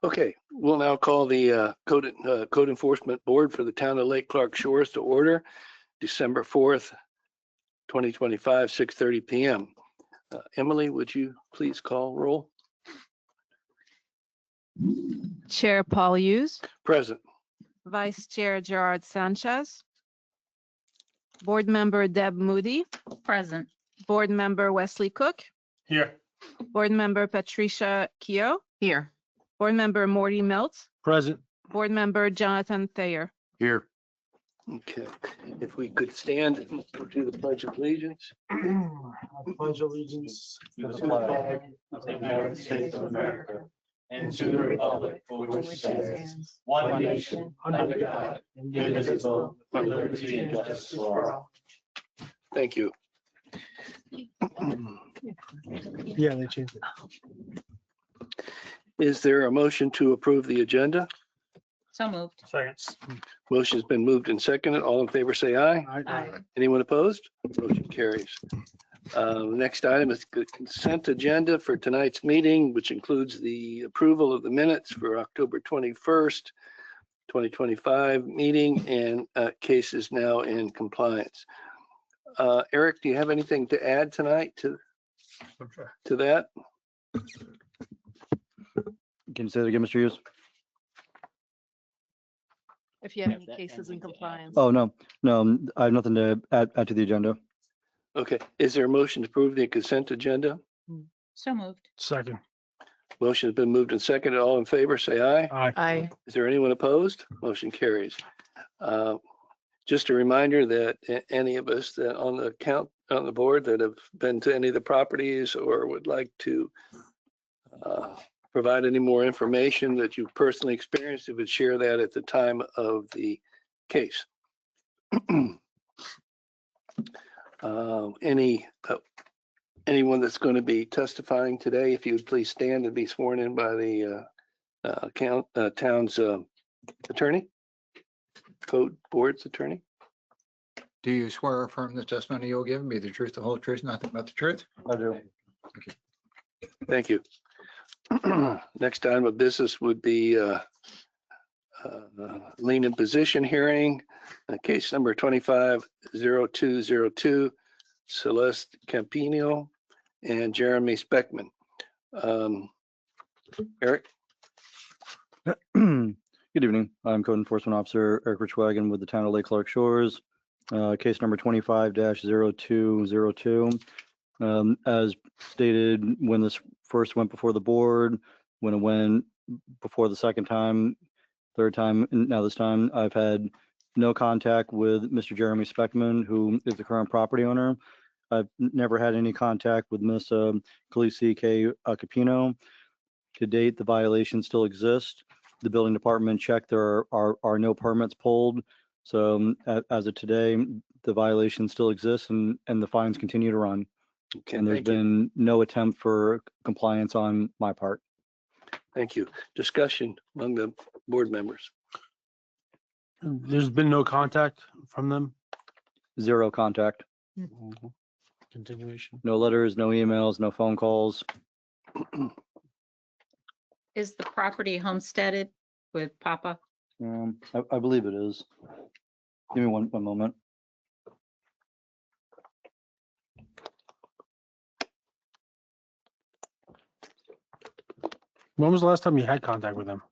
Okay, we'll now call the Code Enforcement Board for the Town of Lake Clark Shores to order December 4th, 2025, 6:30 PM. Emily, would you please call roll? Chair Paul Hughes, Present. Vice Chair Gerard Sanchez, Board Member Deb Moody, Present. Board Member Wesley Cook, Here. Board Member Patricia Keogh, Here. Board Member Morty Meltz, Present. Board Member Jonathan Thayer. Here. Okay, if we could stand and do the Pledge of Allegiance. I pledge allegiance to the flag of the United States of America and to the republic for which it stands, one nation, under God, indivisible, with liberty and justice for all. Thank you. Yeah, they changed it. Is there a motion to approve the agenda? So moved. Seconds. Motion's been moved and seconded. All in favor, say aye. Aye. Anyone opposed? Motion carries. Next item is the consent agenda for tonight's meeting, which includes the approval of the minutes for October 21st, 2025 meeting and cases now in compliance. Eric, do you have anything to add tonight to that? Can you say that again, Mr. Hughes? If you have any cases in compliance. Oh, no, I have nothing to add to the agenda. Okay, is there a motion to approve the consent agenda? So moved. Second. Motion has been moved and seconded. All in favor, say aye. Aye. Aye. Is there anyone opposed? Motion carries. Just a reminder that any of us that on the board that have been to any of the properties or would like to provide any more information that you've personally experienced, you would share that at the time of the case. Anyone that's going to be testifying today, if you would please stand and be sworn in by the town's attorney, code board's attorney. Do you swear or affirm the testimony you'll give be the truth, the whole truth, nothing but the truth? I do. Thank you. Next item of business would be lien imposition hearing, case number 250202, Celeste Campino and Jeremy Speckman. Eric? Good evening. I'm Code Enforcement Officer Eric Richwagon with the Town of Lake Clark Shores. Case number 25-0202. As stated, when this first went before the board, when it went before the second time, third time, and now this time, I've had no contact with Mr. Jeremy Speckman, who is the current property owner. I've never had any contact with Ms. Khaleesi K. Capino. To date, the violation still exists. The building department checked, there are no permits pulled. So as of today, the violation still exists and the fines continue to run. Okay, And there's thank you. been no attempt for compliance on my part. Thank you. Discussion among the board members. There's been no contact from them. Zero contact, Continuation. no letters, no emails, no phone calls. Is the property homesteaded with Papa? I believe it is. Give me one moment. When was the last time you had contact with them?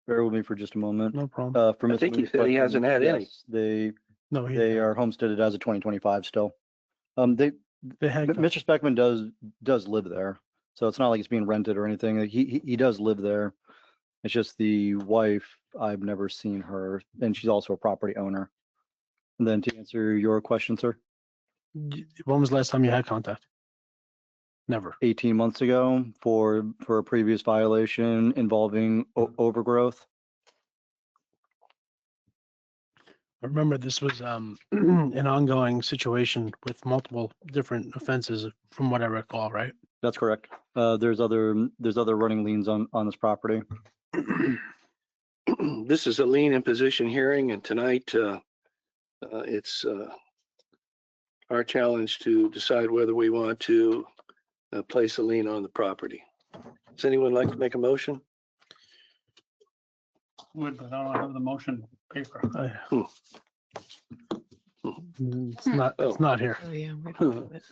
Bear with me for just a moment. No problem. For I Ms. think he Louise said he Speckman, hasn't had any. yes, They No, are homesteaded as of 2025 still. they had. Mr. Speckman does live there, so it's not like it's being rented or anything. Like, he does live there. It's just the wife, I've never seen her, and she's also a property owner. And then to answer your question, sir, When was the last time you had contact? Never. 18 months ago for a previous violation involving overgrowth. I remember this was an ongoing situation with multiple different offenses from what I recall, right? That's correct. There's other running liens on this property. This is a lien imposition hearing, and tonight it's our challenge to decide whether we want to place a lien on the property. Does anyone like to make a motion? would, but I don't have the motion paper. It's not here. Oh, yeah. we Hmm. don't have it.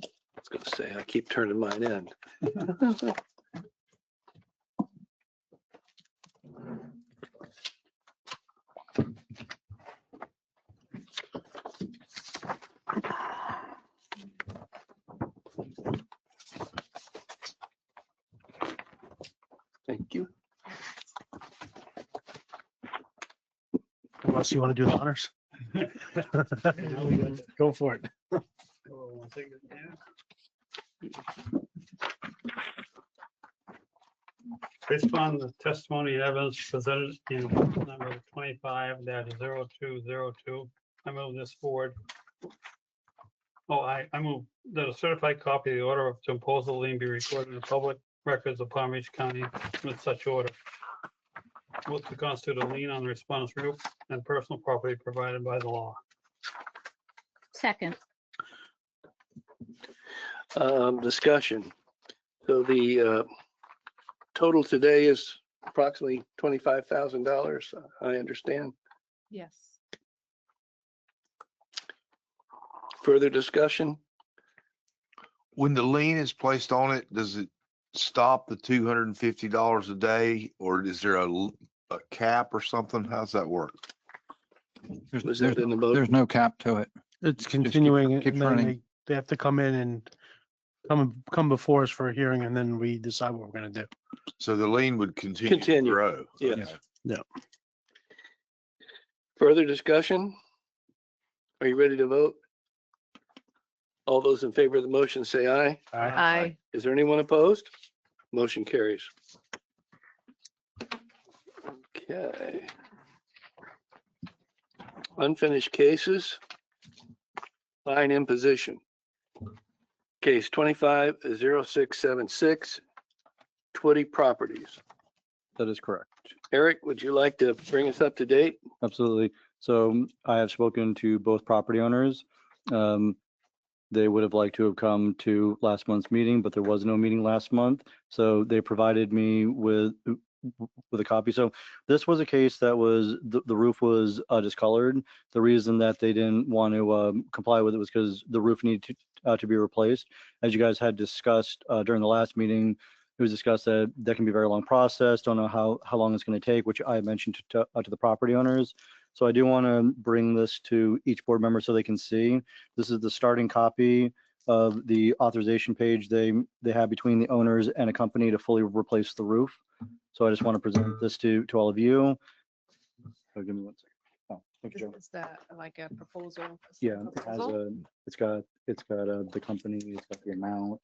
I was gonna say, I keep turning mine in. Thank you. Unless you want to do the honors. Go for it. Based upon the testimony and evidence presented in number 25-0202, I move this board. I move that a certified copy of the order to impose the lien be recorded in the public records of Palm Beach County with such order. Both to constitute a lien on the respondent's roof and personal property provided by the law. Second, Discussion. So the total today is approximately $25,000, I understand. Yes. Further discussion? When the lien is placed on it, does it stop the $250 a day, or is there a cap or something? How's that work? Was that in the motion? There's no cap to it. It's keep- continuing keep and then running. they have to come in and come before us for a hearing and then we decide what we're gonna do. So the lien would continue to Continue, grow? yes. Okay. Further discussion? Are you ready to vote? All those in favor of the motion say aye. Aye. Is there anyone opposed? Motion carries. Okay. Unfinished cases. Fine imposition. Case 25-0676, Twitty Properties. That is correct. Eric, would you like to bring us up to date? Absolutely. So I have spoken to both property owners. They would have liked to have come to last month's meeting, but there was no meeting last month. So they provided me with a copy. So this was a case that was, the roof was discolored. The reason that they didn't want to comply with it was because the roof needed to be replaced. As you guys had discussed during the last meeting, it was discussed that that can be a very long process. Don't know how long it's going to take, which I mentioned to the property owners. So I do want to bring this to each board member so they can see. This is the starting copy of the authorization page they have between the owners and a company to fully replace the roof. So I just want to present this to all of you. Oh, give me 1 second. Oh, thank you, Joe. Is that like a proposal? Yeah, it has it's got the company, it's got the amount.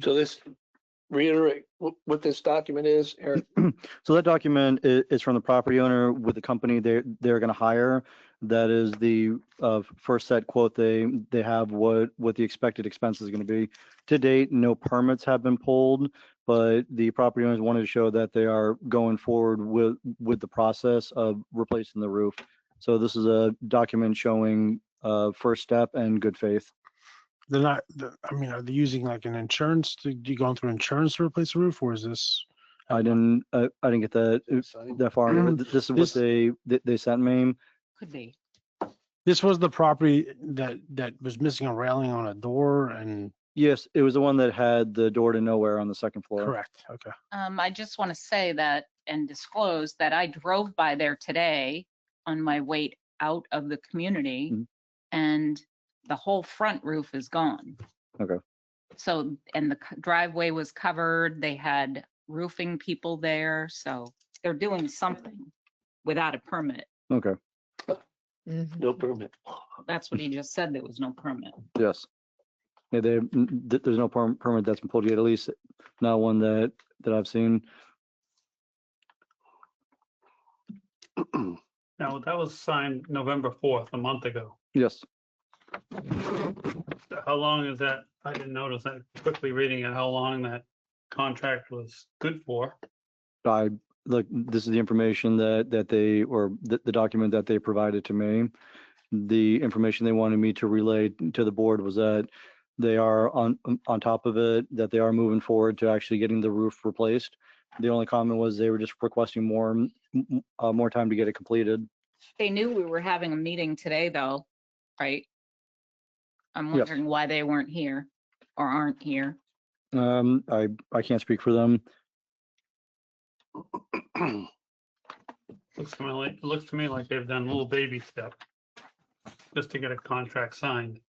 So this, reiterate what this document is, Eric? So that document is from the property owner with the company they're going to hire. That is the first set quote they have what the expected expense is going to be. To date, no permits have been pulled, but the property owners wanted to show that they are going forward with the process of replacing the roof. So this is a document showing first step and good faith. They're not, are they using like an insurance you going through insurance to replace the roof or is this? I didn't get that far. This is what they sent me. could be. This was the property that was missing a railing on a door and Yes, it was the one that had the door to nowhere on the second floor. correct, okay. I just want to say that and disclose that I drove by there today on my way out of the community Mhm. and the whole front roof is gone. Okay. So, and the driveway was covered. They had roofing people there. So they're doing something without a permit. Okay, No permit. That's what he just said. There was no permit. yes. Yeah, there's no permit that's been pulled yet, at least not one that I've seen. Now, that was signed November 4th, a month ago. Yes, How long is that? I didn't notice that. Quickly reading it, how long that contract was good for. this is the information that they, or the document that they provided to me. The information they wanted me to relay to the board was that they are on top of it, that they are moving forward to actually getting the roof replaced. The only comment was they were just requesting more time to get it completed. They knew we were having a meeting today, though, right? I'm Yes. wondering why they weren't here or aren't here. I can't speak for them. It looks to me like they've done a little baby step just to get a contract signed.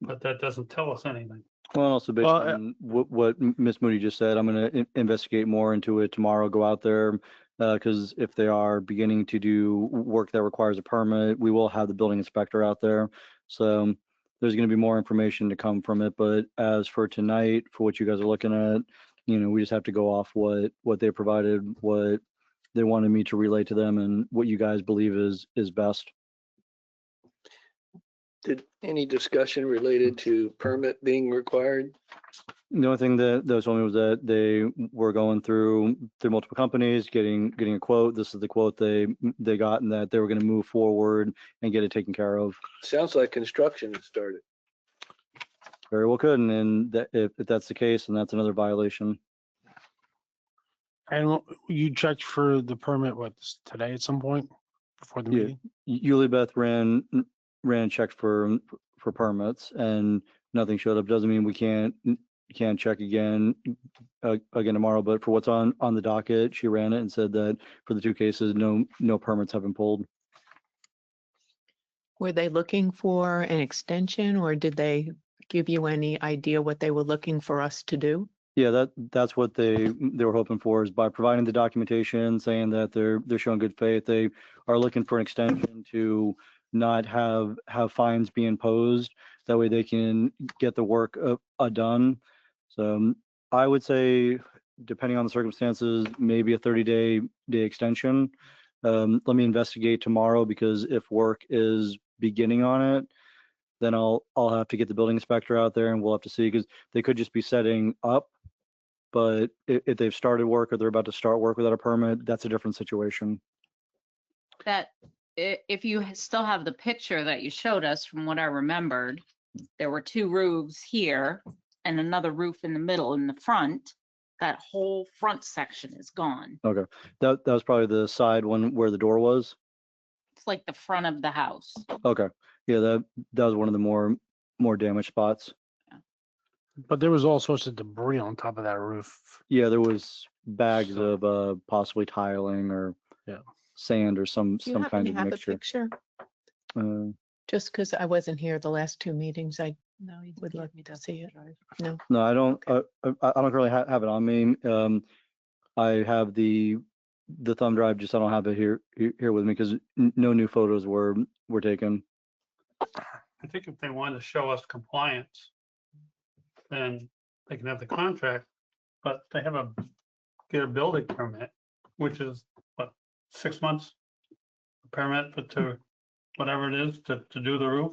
But that doesn't tell us anything. Well, also based Well, on what Ms. Moody just said, I'm going to investigate more into it tomorrow, go out there. Because if they are beginning to do work that requires a permit, we will have the building inspector out there. So there's going to be more information to come from it. But as for tonight, for what you guys are looking at, we just have to go off what they provided, what they wanted me to relay to them, and what you guys believe is best. Did any discussion related to permit being required? The only thing that was told me was that they were going through multiple companies, getting a quote. This is the quote they got, and that they were going to move forward and get it taken care of. Sounds like construction has started. Very well could, and that, if that's the case, then that's another violation. And you checked for the permit, today at some point before the Yeah. meeting? Yulie Beth ran checks for permits, and nothing showed up. Doesn't mean we can't check again tomorrow, but for what's on the docket, she ran it and said that for the two cases, no permits have been pulled. Were they looking for an extension, or did they give you any idea what they were looking for us to do? Yeah, that's what they were hoping for, is by providing the documentation, saying that they're showing good faith. They are looking for an extension to not have fines be imposed. That way they can get the work done. So I would say, depending on the circumstances, maybe a 30-day extension. Let me investigate tomorrow, because if work is beginning on it, then I'll have to get the building inspector out there, and we'll have to see, because they could just be setting up. But if they've started work or they're about to start work without a permit, that's a different situation. That if you still have the picture that you showed us, from what I remembered, there were two roofs here and another roof in the middle in the front. That whole front section is gone. Okay, that was probably the side one where the door was. It's like the front of the house. Okay, yeah, that was one of the more damaged spots. But there was all sorts of debris on top of that roof. Yeah, there was bags So- of possibly tiling or Yeah. sand or some Do you kind happen to of have a mixture. picture? Just because I wasn't here the last two meetings, I No, he would gave love me to that see it. drive. No, I don't. I don't currently have it on me. I have the thumb drive, just I don't have it here with me, because no new photos were taken. I think if they wanted to show us compliance, then they can have the contract, but they have get a building permit, which is what, 6 months? Permit to whatever it is to do the roof.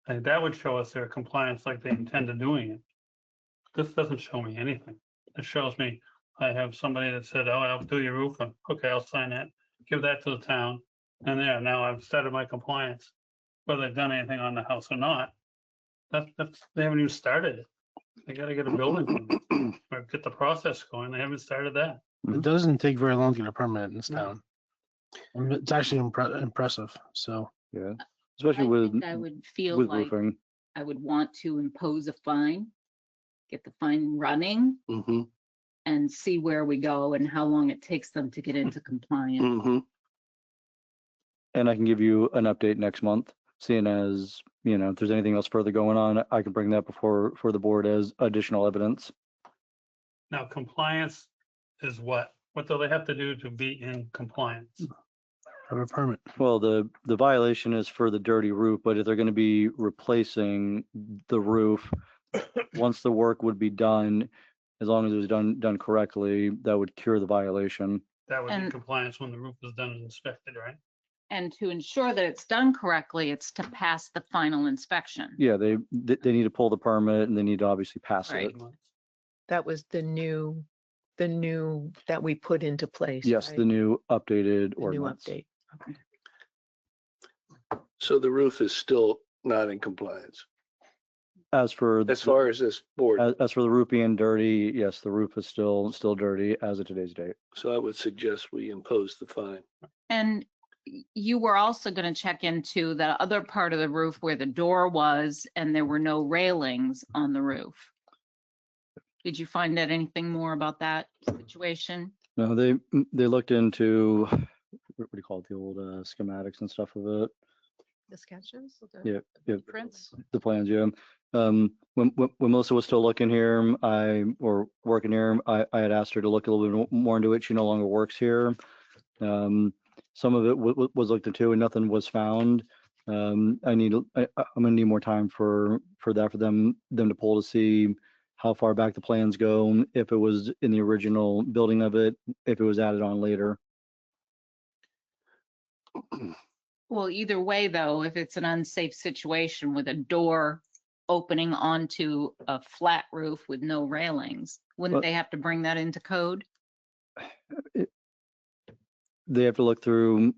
I think that would show us their compliance like they intend on doing it. This doesn't show me anything. It shows me, I have somebody that said, oh, I'll do your roof. Okay, I'll sign that, give that to the town. And there, now I've started my compliance, whether they've done anything on the house or not. That's, they haven't even started it. They gotta get a building permit or get the process going. They haven't started that. It doesn't take very long to get a permit in this No. town. And it's actually impressive, so. Yeah, especially with I would feel with like roofing. I would want to impose a fine, get the fine running, Mm-hmm, and see where we go and how long it takes them to get into compliance. mm-hmm. And I can give you an update next month, seeing as, if there's anything else further going on, I can bring that before the board as additional evidence. Now, compliance is what? What do they have to do to be in compliance? Have a permit. Well, the violation is for the dirty roof, but if they're going to be replacing the roof, once the work would be done, as long as it was done correctly, that would cure the violation. That would be And- compliance when the roof is done and inspected, right? And to ensure that it's done correctly, it's to pass the final inspection. Yeah, they need to pull the permit, and they need to obviously pass Right. it. that was the new that we put into place. Yes, right? the new updated The new ordinance. update. Okay. So the roof is still not in compliance. As for, as far as this board. as for the roof being dirty, yes, the roof is still dirty as of today's date. So I would suggest we impose the fine. And you were also going to check into the other part of the roof where the door was and there were no railings on the roof. Did you find out anything more about that situation? No, they looked into, what do you call it, the old schematics and stuff of it. The sketches? Yeah, yeah. Prints? The plans, yeah. When Melissa was still looking here, or working here, I had asked her to look a little bit more into it. She no longer works here. Some of it was looked into and nothing was found. I'm gonna need more time for that, for them to pull to see how far back the plans go, if it was in the original building of it, if it was added on later. Well, either way, though, if it's an unsafe situation with a door opening onto a flat roof with no railings, wouldn't But- they have to bring that into code? They have to look through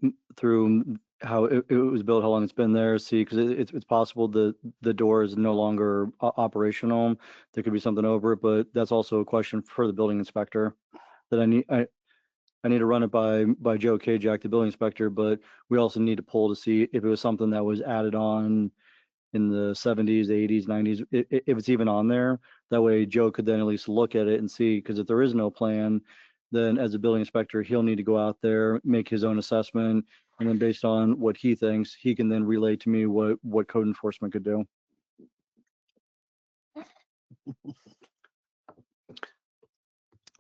how it was built, how long it's been there, see, because it's possible the door is no longer operational. There could be something over it, but that's also a question for the building inspector that I need to run it by Joe Kajak, the building inspector, but we also need to pull to see if it was something that was added on in the 70s, 80s, 90s, if it's even on there. That way Joe could then at least look at it and see, because if there is no plan, then as a building inspector, he'll need to go out there, make his own assessment, and then based on what he thinks, he can then relay to me what code enforcement could do.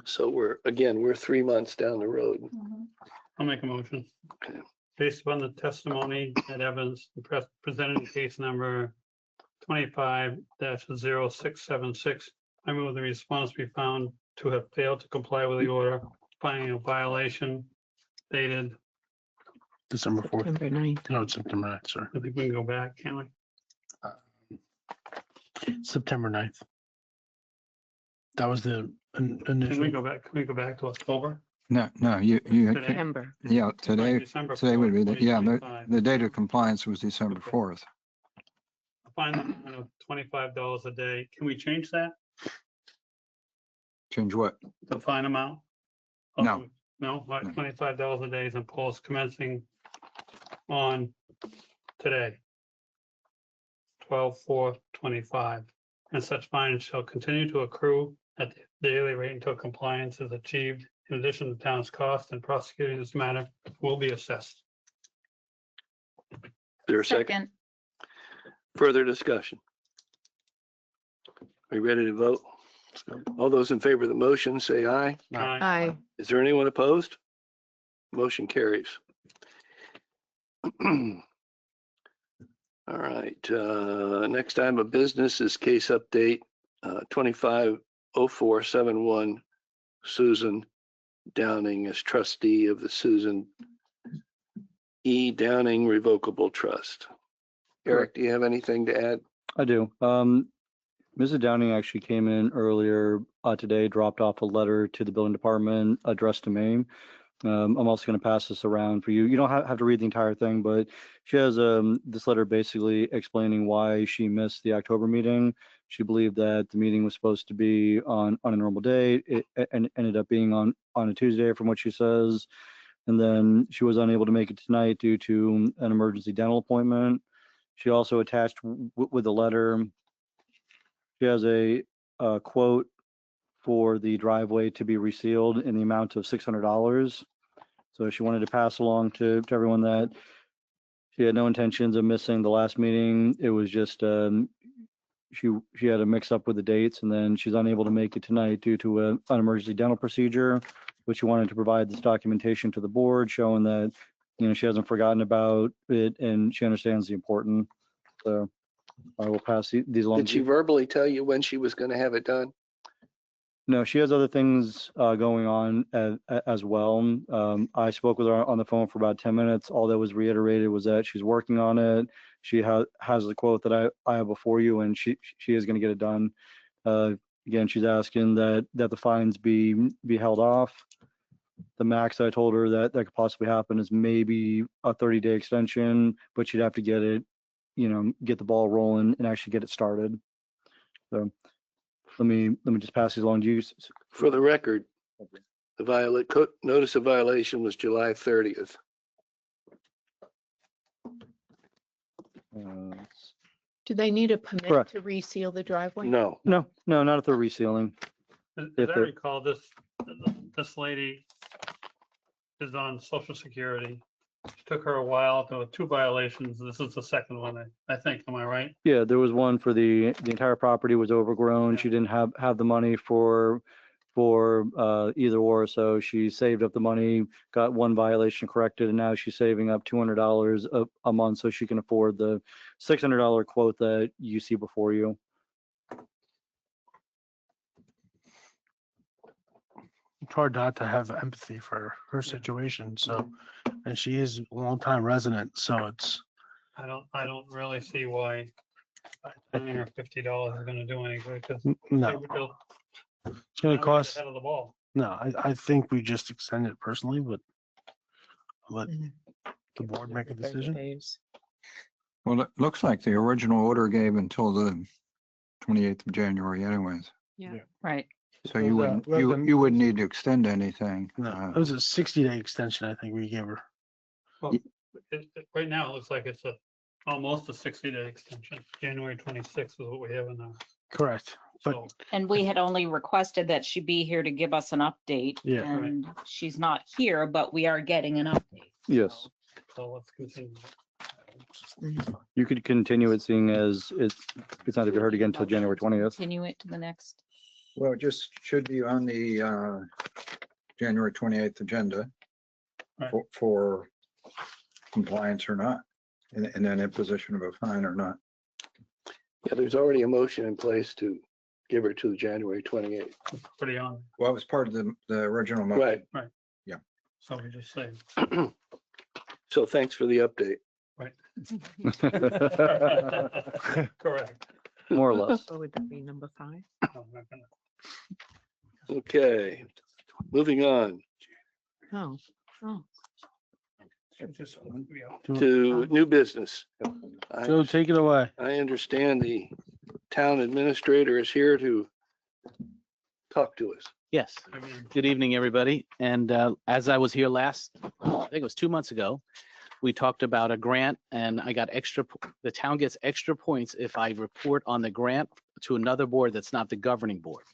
So we're 3 months down the road. I'll make a motion. Okay. Based upon the testimony and evidence presented in case number 25-0676, I move the response be found to have failed to comply with the order, finding a violation dated, December 4th. September 9th. No, it's September 9th, sir. I think we can go back, can't we? September 9th. That was the Can we initial. go back, can we go back to October? No, you, Today? September. yeah, today would be, the 4th, the date of compliance was December Okay. 4th. Fine, $25 a day. Can we change that, Change what? the fine amount? No. No, like No. $25 a day is imposed commencing on today. 12/4/25, and such fines shall continue to accrue at the daily rate until compliance is achieved. In addition, the town's cost in prosecuting this matter will be assessed. Is there a second? Second, Further discussion? Are you ready to vote? All those in favor of the motion, say aye. Aye. Is there anyone opposed? Motion carries. All right, next item of business is case update 250471, Susan Downing as trustee of the Susan E. Downing Revocable Trust. Eric, do you have anything to add? I do. Mrs. Downing actually came in earlier today, dropped off a letter to the building department addressed to me. I'm also going to pass this around for you. You don't have to read the entire thing, but she has this letter basically explaining why she missed the October meeting. She believed that the meeting was supposed to be on a normal day. It ended up being on a Tuesday from what she says. And then she was unable to make it tonight due to an emergency dental appointment. She also attached with the letter, she has a quote for the driveway to be resealed in the amount of $600. So she wanted to pass along to everyone that she had no intentions of missing the last meeting. It was just she had a mix up with the dates, and then she's unable to make it tonight due to an emergency dental procedure, which she wanted to provide this documentation to the board showing that, you know, she hasn't forgotten about it and she understands the importance. So I will pass these along. Did she verbally tell you when she was going to have it done? No, she has other things going on as well. I spoke with her on the phone for about 10 minutes. All that was reiterated was that she's working on it. She has the quote that I have before you, and she is going to get it done. Again, she's asking that the fines be held off. The max I told her that could possibly happen is maybe a 30-day extension, but she'd have to get it, you know, get the ball rolling and actually get it started. So let me just pass these along to you. For the record, the notice of violation was July 30th. Do they need a permit Correct. to reseal the driveway? No, No, not at the resealing. As If I they're- recall, this lady is on social security. It took her a while. There were 2 violations. This is the second one, I think. Am I right? Yeah, there was one for the entire property was overgrown. She didn't have the money for either or. So she saved up the money, got one violation corrected, and now she's saving up $200 a month so she can afford the $600 quote that you see before you. It's hard not to have empathy for her situation. So, and she is a longtime resident, so it's, I don't really see why paying her $50 is gonna do any good, because no, it's gonna cost, ahead of the ball. no, I think we just extend it personally, but let Mhm. the board make a 30 decision. days. Well, it looks like the original order gave until the 28th of January anyways. Right. So you Well, wouldn't, well, then- you wouldn't need to extend anything. No, it was a 60-day extension, I think we gave her. Well, right now, it looks like it's almost a 60-day extension. January 26th is what we have in there. Correct. But So, And we had only requested that she be here to give us an update. Yeah. Right. And she's not here, but we are getting an update. Yes, so let's continue. you could continue it seeing as it's not to be heard again until January 20th. Continue it to the next. Well, it just should be on the January 28th agenda Right. for compliance or not, and then imposition of a fine or not. yeah, there's already a motion in place to give her to the January 28th. Pretty on. Well, it was part of the original motion. Right. So we just say. So thanks for the update. Correct. More or less. What would that be, number 5? No, I'm not gonna- Okay, moving on Oh, just- yeah. to new business. Joe, take it away. I understand the town administrator is here to talk to us. Yes. I mean, Good evening, everybody. And as I was here last, I think it was 2 months ago, we talked about a grant and I got the town gets extra points if I report on the grant to another board that's not the governing board.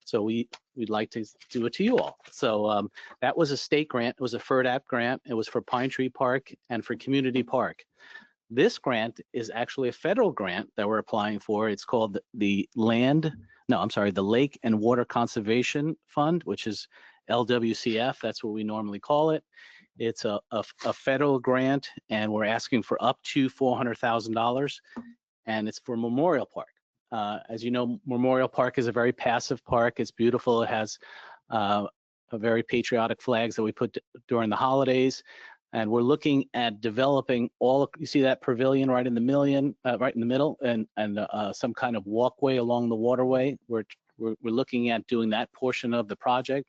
So we'd like to do it to you all. So that was a state grant. It was a FERDAP grant. It was for Pine Tree Park and for Community Park. This grant is actually a federal grant that we're applying for. It's called the Lake and Water Conservation Fund, which is LWCF. That's what we normally call it. It's a federal grant, and we're asking for up to $400,000, and it's for Memorial Park. As you know, Memorial Park is a very passive park. It's beautiful. It has a very patriotic flags that we put during the holidays. And we're looking at developing you see that pavilion right in the middle, and some kind of walkway along the waterway. We're looking at doing that portion of the project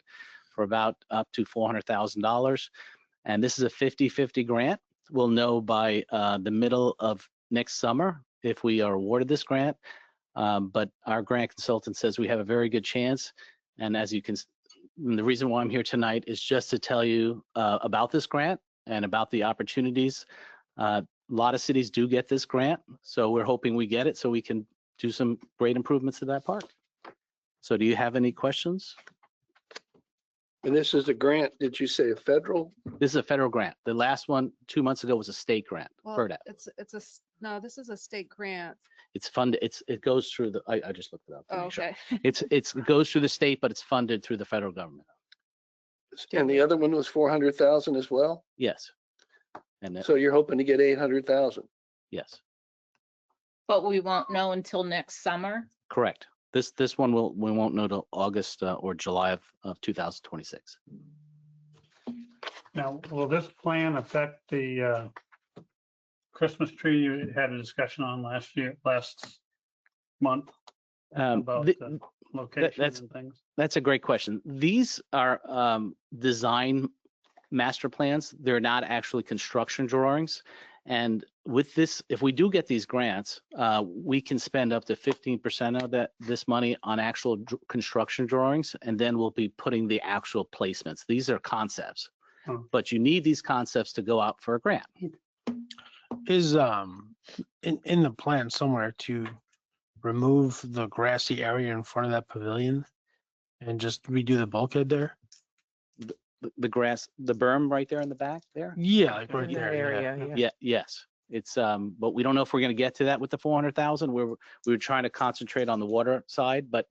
for about up to $400,000. And this is a 50-50 grant. We'll know by the middle of next summer if we are awarded this grant. But our grant consultant says we have a very good chance. And as you can, the reason why I'm here tonight is just to tell you about this grant and about the opportunities. A lot of cities do get this grant, so we're hoping we get it so we can do some great improvements to that park. So do you have any questions? And this is a grant, did you say a federal? This is a federal grant. The last one 2 months ago was a state grant, Well, FERDAP. no, this is a state grant. It's funded, it goes through I just looked it up. to Oh, make sure. okay. It goes through the state, but it's funded through the federal government. And the other one was 400,000 as well? Yes. And So you're hoping to get 800,000? yes, But we won't know until next summer. correct. This one we won't know till August or July of 2026. Now, will this plan affect the Christmas tree you had a discussion on last month about the location and things? That's a great question. These are design master plans. They're not actually construction drawings. And with this, if we do get these grants, we can spend up to 15% of this money on actual construction drawings, and then we'll be putting the actual placements. These are concepts, Oh. but you need these concepts to go out for a grant. Is, in the plan somewhere to remove the grassy area in front of that pavilion and just redo the bulkhead there? The grass, the berm right there in the back there? Yeah, like right In that there, yeah. area, yeah. Yeah, yes. It's, but we don't know if we're gonna get to that with the 400,000. We were trying to concentrate on the water side, but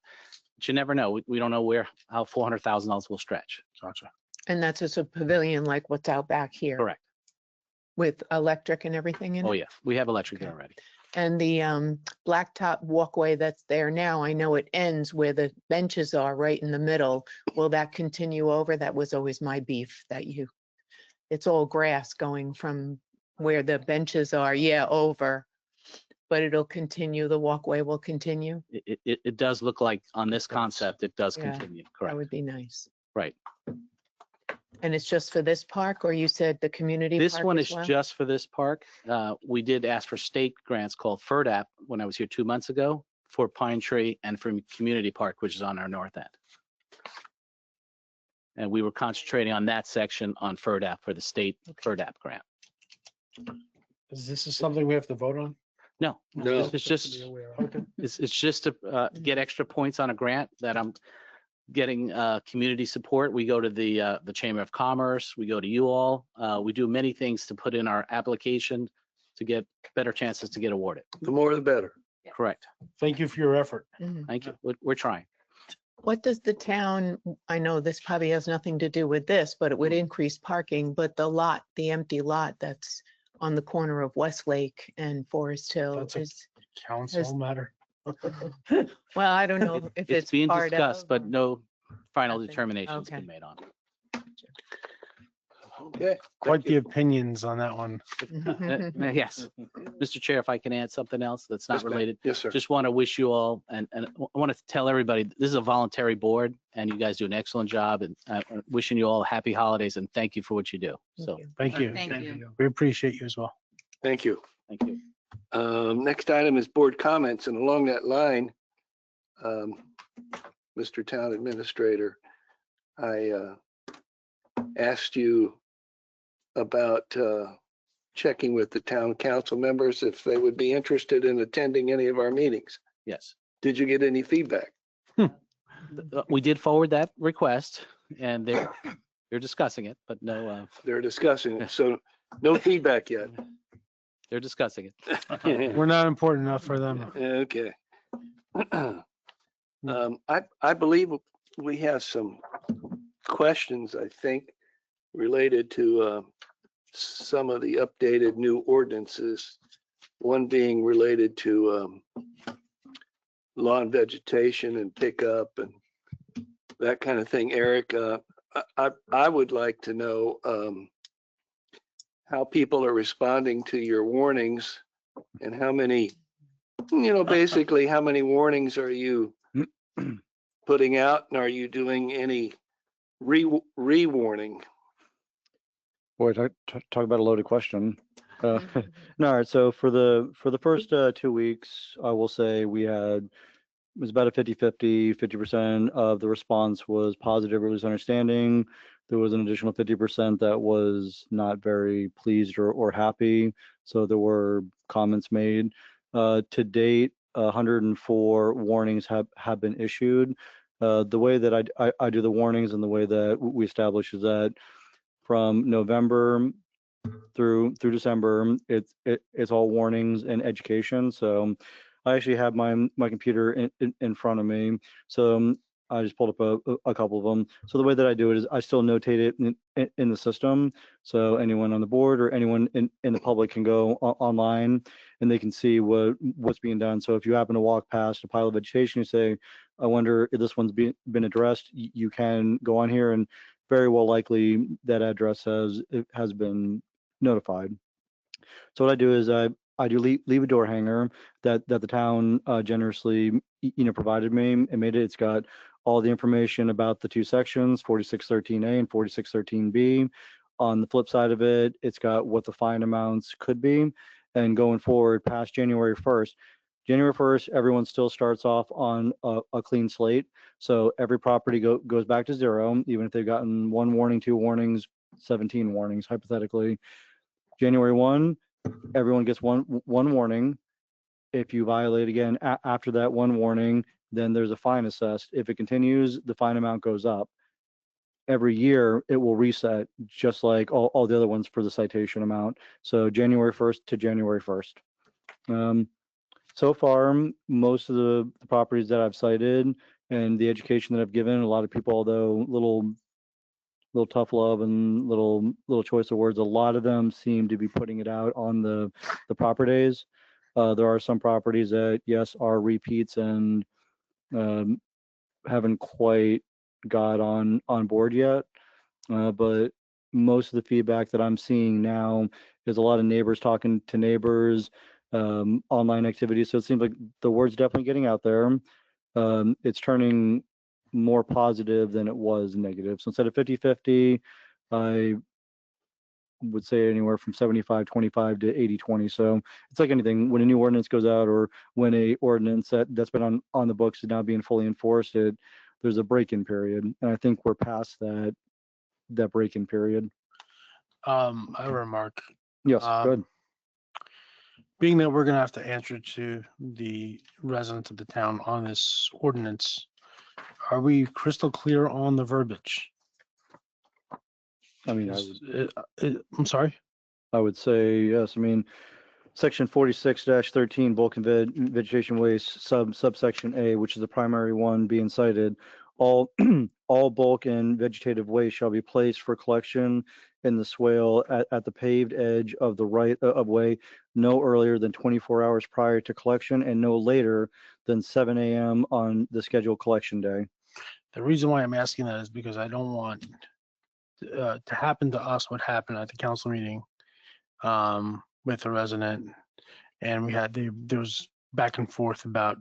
you never know. We don't know how $400,000 will stretch. Gotcha. And that's just a pavilion like what's out back here Correct. with electric and everything in it? Oh, yeah. We have electric there Okay. already. And the blacktop walkway that's there now, I know it ends where the benches are, right in the middle. Will that continue over? That was always my beef, it's all grass going from where the benches are, yeah, over. But it'll continue, the walkway will continue? It does look like on this Yes. concept, it does Yeah, continue. That Correct. would be nice. Right. And it's just for this park, or you said the community This park one as is well? just for this park. We did ask for state grants called FERDAP when I was here 2 months ago for Pine Tree and for Community Park, which is on our north end. And we were concentrating on that section on FERDAP for the state FERDAP grant. Is this something we have to vote on? No, No. it's just, Okay. it's just to get extra points on a grant that I'm getting community support. We go to the Chamber of Commerce, we go to you all. We do many things to put in our application to get better chances to get awarded. The more the better. Correct. Thank you for your effort. Mhm. Thank you. We're trying. What does the town, I know this probably has nothing to do with this, but it would increase parking, but the empty lot that's on the corner of Westlake and Forest Hill That's a- is, Council matter. well, I don't know if It's it's being part discussed, of, but or- no final Nothing. determination's been Okay. made on it. Okay. Quite thank the you. opinions on that one. Yes. Mr. Chair, if I can add something else that's not Yes, ma'am. related. Yes, sir. Just want to wish you all, and I want to tell everybody, this is a voluntary board and you guys do an excellent job, and wishing you all happy holidays and thank you for what you do. So, Thank you. Thank you. Thank you. We appreciate you as well. Thank you. thank you. Next item is board comments, and along that line, Mr. Town Administrator, I asked you about checking with the town council members if they would be interested in attending any of our meetings. Yes. Did you get any feedback? We did forward that request and they're discussing it, but no, They're discussing it, so no feedback yet. they're discussing it. We're not important enough for them. Okay. I believe we have some questions, I think, related to some of the updated new ordinances. One being related to lawn vegetation and pickup and that kind of thing. Eric, I would like to know how people are responding to your warnings and how many, basically how many warnings are you putting out, and are you doing any re-warning? Boy, talk about a loaded question. No, all right. So for the first 2 weeks, I will say it was about a 50% of the response was positive or understanding. There was an additional 50% that was not very pleased or happy. So there were comments made. To date, 104 warnings have been issued. The way that I do the warnings and the way that we establish is that from November through December, it's all warnings and education. So I actually have my computer in front of me. So I just pulled up a couple of them. So the way that I do it is I still notate it in the system. So anyone on the board or anyone in the public can go online and they can see what's being done. So if you happen to walk past a pile of vegetation, you say, I wonder if this one's been addressed, you can go on here and very well likely that address has been notified. So what I do is I do leave a door hanger that the town generously provided me and made it. It's got all the information about the two sections, 4613A and 4613B, On the flip side of it, it's got what the fine amounts could be. And going forward past January 1st, everyone still starts off on a clean slate. So every property goes back to zero, even if they've gotten 1 warning, 2 warnings, 17 warnings, hypothetically. January 1, everyone gets one warning. If you violate again after that 1 warning, then there's a fine assessed. If it continues, the fine amount goes up. Every year it will reset, just like all the other ones for the citation amount. So January 1st to January 1st. So far, most of the properties that I've cited and the education that I've given, a lot of people, although little tough love and little choice of words, a lot of them seem to be putting it out on the proper days. There are some properties that, yes, are repeats and haven't quite got on board yet. But most of the feedback that I'm seeing now is a lot of neighbors talking to neighbors, online activities. So it seems like the word's definitely getting out there. It's turning more positive than it was negative. So instead of 50-50, I would say anywhere from 75-25 to 80-20. So it's like anything, when a new ordinance goes out or when a ordinance that's been on the books is now being fully enforced, there's a break-in period. And I think we're past that break-in period. I have a remark. Yes, good. Being that we're gonna have to answer to the residents of the town on this ordinance, are we crystal clear on the verbiage? I mean, I'm sorry? I would say yes. I mean, section 46-13, bulk and vegetation waste, subsection A, which is the primary one being cited. All bulk and vegetative waste shall be placed for collection in the swale at the paved edge of the right of way no earlier than 24 hours prior to collection and no later than 7 a.m. on the scheduled collection day. The reason why I'm asking that is because I don't want to happen to us what happened at the council meeting with the resident, and there was back and forth about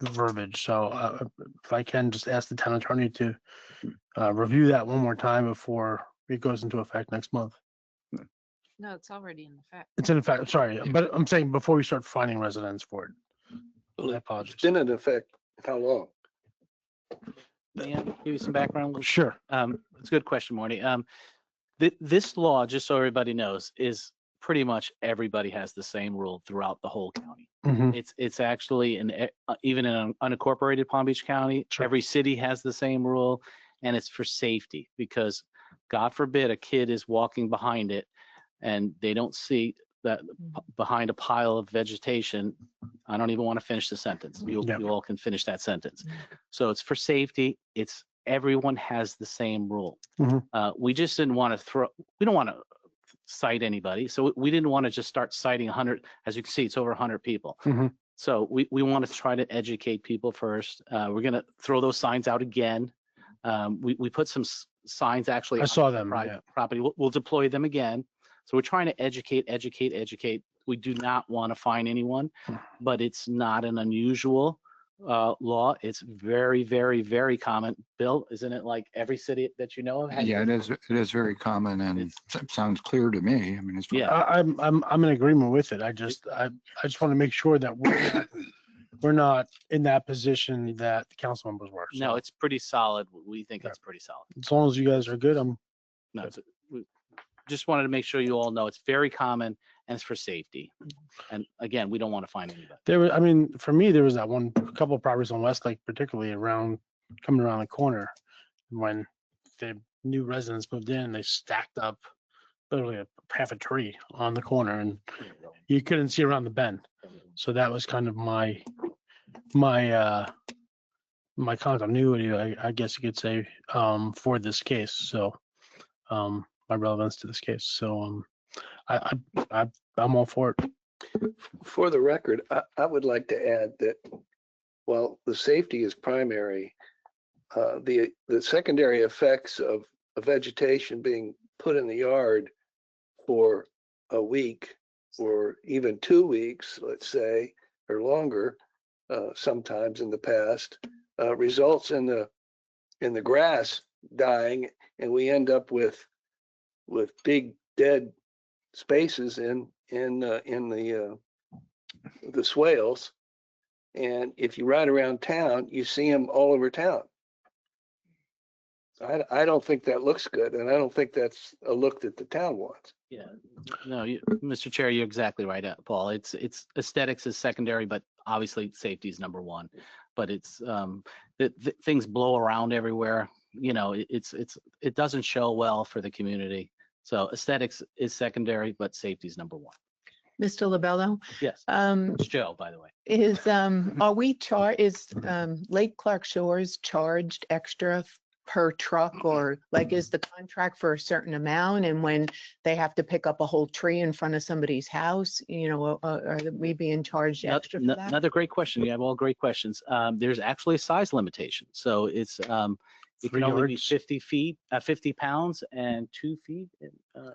the verbiage. So if I can just ask the town attorney to review that one more time before it goes into effect next month. No, it's already in effect. It's in effect, sorry, but I'm saying before we start finding residents for it. Well, I it's apologize. been in effect how long? May I give you some background? Sure. It's a good question, Marty. This law, just so everybody knows, is pretty much everybody has the same rule throughout the whole county. Mhm. It's actually even in an unincorporated Palm Beach County, Sure. every city has the same rule, and it's for safety because God forbid a kid is walking behind it and they don't see that behind a pile of vegetation. I don't even want to finish the sentence. You all can finish that sentence. So it's for safety. Everyone has the same rule. Mhm. We just didn't want to we don't want to cite anybody. So we didn't want to just start citing 100. As you can see, it's over 100 people. Mhm. So we want to try to educate people first. We're going to throw those signs out again. We put some signs actually. I saw on the them, yeah. property. We'll deploy them again. So we're trying to educate. We do not want to fine anyone, but it's not an unusual law. It's very, very, very common. Bill, isn't it like every city that you know of? Yeah, it is. It is very common and it sounds clear to me. I mean, it's. Yeah. I'm in agreement with it. I just want to make sure that we're not in that position that the council members were. No, So it's pretty solid. We think Yeah. it's pretty solid. as long as you guys are good, No, we just wanted to make sure you all know it's very common and it's for safety. And again, we don't want to find anybody. for me, there was that couple of properties on Westlake, particularly coming around the corner. When the new residents moved in, they stacked up literally half a tree on the corner and you couldn't see around the bend. So that was kind of my continuity, I guess you could say, for this case. So my relevance to this case. So I'm all for it. For the record, I would like to add that while the safety is primary, the secondary effects of a vegetation being put in the yard for a week or even 2 weeks, let's say, or longer, sometimes in the past, results in the grass dying, and we end up with with big dead spaces in the swales. And if you ride around town, you see them all over town. I don't think that looks good, and I don't think that's a look that the town wants. Yeah, no, Mr. Chair, you're exactly right, Paul. It's aesthetics is secondary, but obviously safety is number one. But it's things blow around everywhere. You know, it doesn't show well for the community. So aesthetics is secondary, but safety is number one. Mr. LaBello, Yes, it's Joe, by the way. are we is Lake Clark Shores charged extra per truck, or like is the contract for a certain amount, and when they have to pick up a whole tree in front of somebody's house, you know, are we being charged extra for that? Another great question. You have all great questions. There's actually a size limitation. So it's it 3 can only be yards? 50 feet, 50 pounds and 2 feet.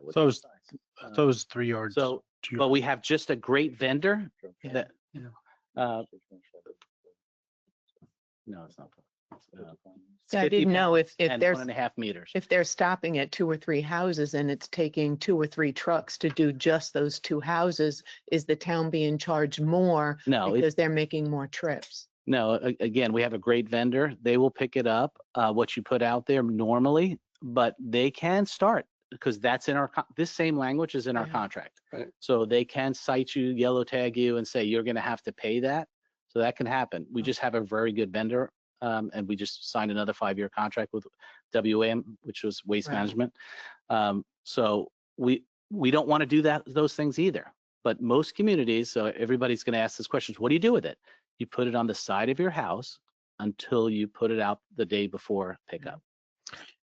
What's So the it's- size? So it's 3 yards. So, but we have just a great vendor Yeah. that, no, it's not. So I didn't know if and there's, 1.5 meters. if they're stopping at 2 or 3 houses and it's taking 2 or 3 trucks to do just those 2 houses, is the town being charged more No, because they're making more trips? no, again, we have a great vendor. They will pick it up, what you put out there normally, but they can start because that's in our, this same language is in our Yeah. contract. Right. So they can cite you, yellow tag you and say, you're going to have to pay that. So that can happen. We just have a very good vendor. And we just signed another 5-year contract with WAM, which was Waste Right. Management. So we don't want to do those things either. But most communities, so everybody's going to ask this question, what do you do with it? You put it on the side of your house until you put it out the day before pickup.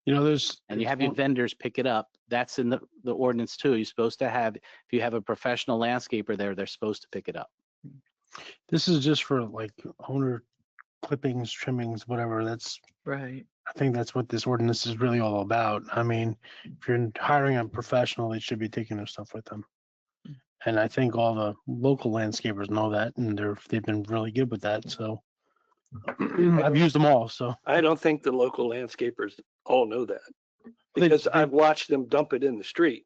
You know, there's. And you have your vendors pick it up. That's in the ordinance too. You're supposed to have, if you have a professional landscaper there, they're supposed to pick it up. This is just for like owner clippings, trimmings, whatever. That's, Right. I think that's what this ordinance is really all about. I mean, if you're hiring a professional, they should be taking their stuff with them. And I think all the local landscapers know that, and they've been really good with that. So I've used them all. So I don't think the local landscapers all know that, They- because they- I've watched them dump it in the street.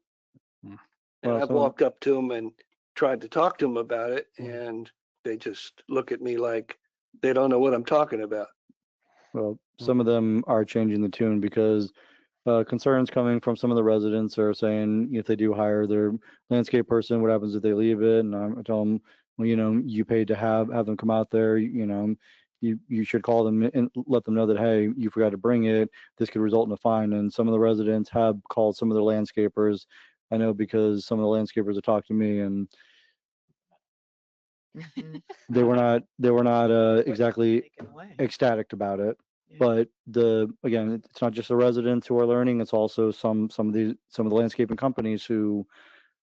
Hmm. And Well, I've so- walked up to them and tried to talk to them about it, Hmm. and they just look at me like they don't know what I'm talking about. Well, some of them are changing the tune because concerns coming from some of the residents are saying if they do hire their landscape person, what happens if they leave it? And I tell them, well, you know, you paid to have them come out there, you know, you should call them and let them know that, hey, you forgot to bring it. This could result in a fine. And some of the residents have called some of their landscapers. I know because some of the landscapers have talked to me and Mhm. they were not exactly Taken away. ecstatic about it. Yeah. But again, it's not just the residents who are learning, it's also some of the landscaping companies who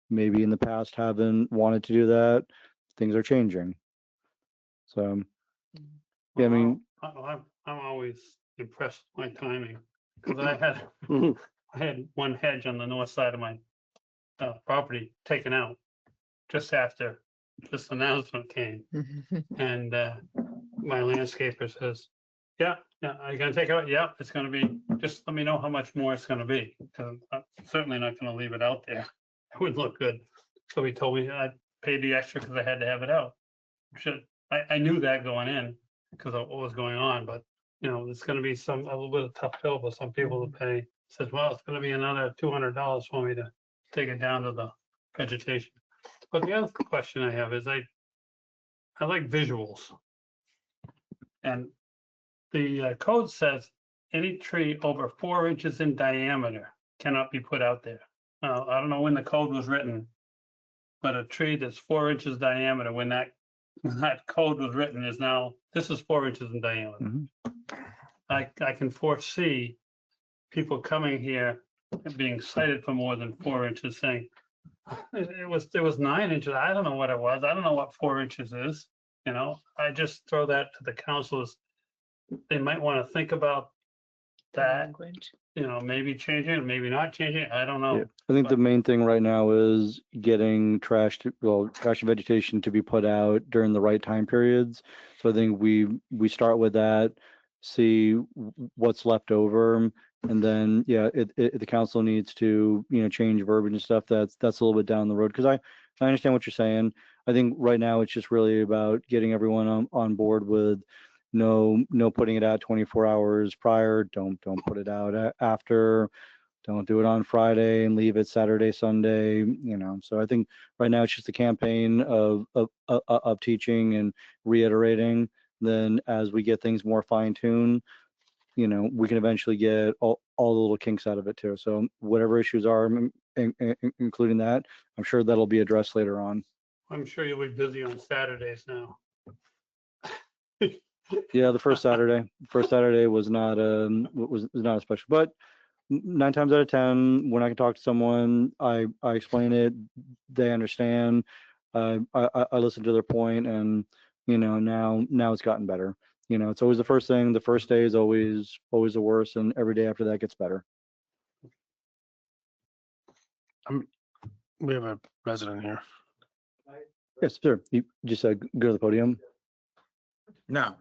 maybe in the past haven't wanted to do that. Things are changing. So, yeah, I mean, I'm always impressed with my timing, because I had one hedge on the north side of my property taken out just after this announcement came. And my landscaper says, yeah, are you gonna take it out? Yeah, it's gonna be, just let me know how much more it's gonna be, because I'm certainly not gonna leave it out there. It wouldn't look good. So he told me I paid the extra because I had to have it out. I knew that going in because of what was going on, but you know, it's gonna be a little bit of tough pill for some people to pay. Says, well, it's gonna be another $200 for me to take it down to the vegetation. But the other question I have is I like visuals. And the code says any tree over 4 inches in diameter cannot be put out there. Now, I don't know when the code was written, but a tree that's 4 inches diameter, when that code was written, is now, this is 4 inches in diameter. Mhm. I can foresee people coming here and being cited for more than 4 inches, saying, it was 9 inches. I don't know what it was. I don't know what 4 inches is. You know, I just throw that to the councilors. They might want to think about that, Language. you know, maybe changing it, maybe not changing it. I don't yeah, know. I think the main thing right now is getting trash and vegetation to be put out during the right time periods. So I think we start with that, see what's left over, And then, yeah, the council needs to, change verbiage and stuff. That's a little bit down the road. Cause I understand what you're saying. I think right now it's just really about getting everyone on board with no putting it out 24 hours prior. Don't put it out after. Don't do it on Friday and leave it Saturday, Sunday, So I think right now it's just a campaign of teaching and reiterating. Then as we get things more fine tuned, we can eventually get all the little kinks out of it too. So whatever issues are, including that, I'm sure that'll be addressed later on. I'm sure you'll be busy on Saturdays now. Yeah, the first Saturday was not was not a special, but 9 times out of 10, when I can talk to someone, I explain it, they understand, I listen to their point, and now it's gotten better. It's always the first thing. The first day is always the worst, and every day after that gets better. We have a resident here. Yes, sir. You just go to the podium. No.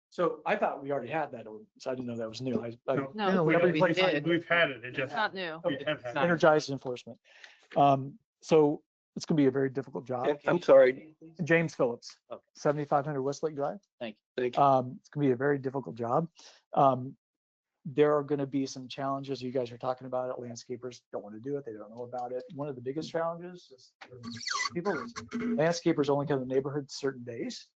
So I thought we already had that ordinance. I didn't know that was new. No, we every we place did. We've had it. It It's just. not new. we have had it. Energized enforcement. So it's gonna be a very difficult job. I'm sorry. James Phillips, Okay. 7500 Westlake Drive. Thank you. It's gonna be a very difficult job. There are gonna be some challenges. You guys are talking about it. Landscapers don't want to do it. They don't know about it. One of the biggest challenges is landscapers only come to the neighborhood certain days,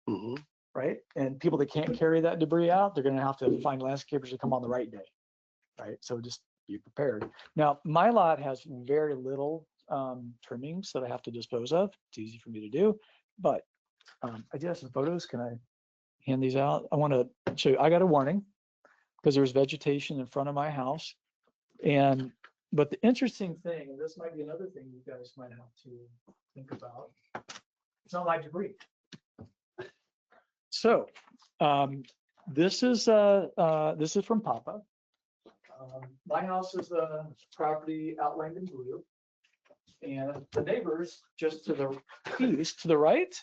Mhm. right? And people that can't carry that debris out, they're gonna have to find landscapers to come on the right day, right? So just be prepared. Now, my lot has very little trimmings that I have to dispose of. It's easy for me to do, but I do have some photos. Can I hand these out? I want to show you. I got a warning because there's vegetation in front of my house. But the interesting thing, and this might be another thing you guys might have to think about, it's not like debris. So this is from Papa. My house is the property outlined in blue. And the neighbors just to the east, to the right,